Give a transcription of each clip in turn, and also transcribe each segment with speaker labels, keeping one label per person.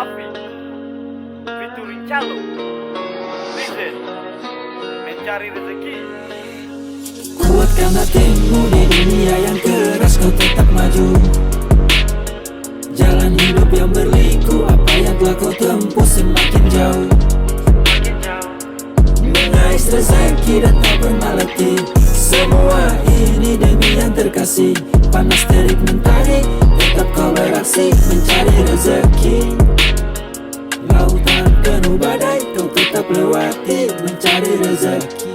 Speaker 1: Api featuring Calo Legend mencari rezeki.
Speaker 2: Kuatkan hatimu di dunia yang keras, kau tetap maju. Jalan hidup yang berliku, apa yang telah kau tempuh semakin jauh. Mengais rezeki dan tak pernah letih. Semua ini demi yang terkasih. Panas terik mentari, tetap kau beraksi mencari rezeki. Lautan penuh badai, kau tetap lewati mencari rezeki.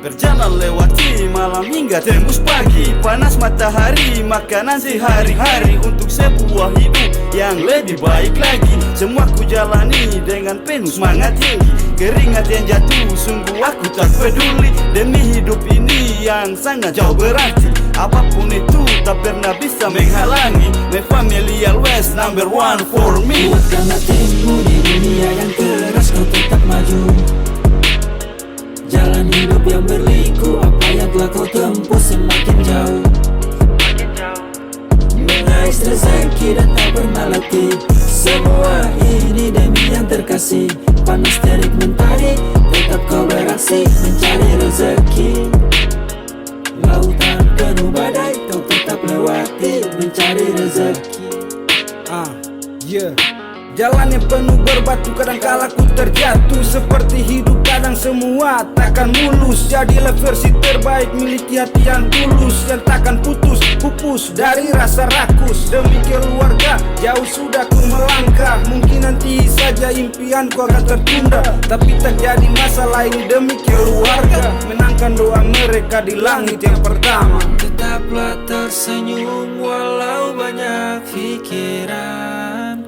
Speaker 1: Berjalan lewati malam hingga tembus pagi. Panas matahari, makanan sehari-hari untuk sebuah hidup yang lebih baik lagi. Semua ku jalani dengan penuh semangat tinggi. Keringat yang jatuh, sungguh aku tak peduli. Demi hidup ini yang sangat jauh berarti. Apapun itu tak pernah bisa menghalangi. My family always number one for me.
Speaker 2: Kuatkan hatimu di dunia yang keras, kau tetap maju. Jalan hidup yang berliku, apa yang telah kau tempuh semakin jauh. Mengais rezeki dan tak pernah letih. Semua ini demi yang terkasih. Panas terik mentari, tetap kau beraksi mencari rezeki. Lautan penuh badai, kau tetap lewati mencari rezeki.
Speaker 3: Jalan yang penuh berbatu, kadang kala ku terjatuh. Seperti hidup kadang semua takkan mulus. Jadilah versi terbaik, miliki hati yang tulus, yang takkan putus, pupus dari rasa rakus. Demi keluarga, jauh sudah ku melangkah. Mungkin nanti saja impianku akan tertunda, tapi tak jadi masalah ini demi keluarga. Menangkan doa mereka di langit yang pertama.
Speaker 2: Tetaplah tersenyum walau banyak pikiran.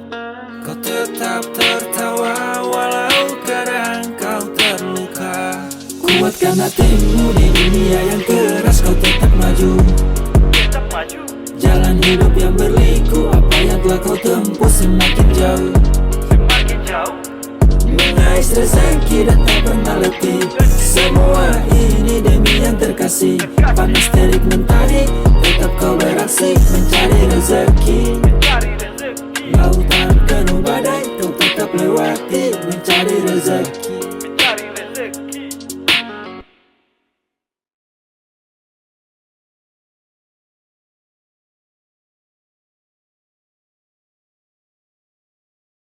Speaker 2: Kau tetap tertawa walau kadang kau terluka. Kuatkan hatimu di dunia yang keras, kau tetap maju. Jalan hidup yang berliku, apa yang telah kau tempuh semakin jauh. Mengais rezeki dan tak pernah letih. Semua ini demi yang terkasih. Panas terik mentari, tetap kau beraksi mencari rezeki.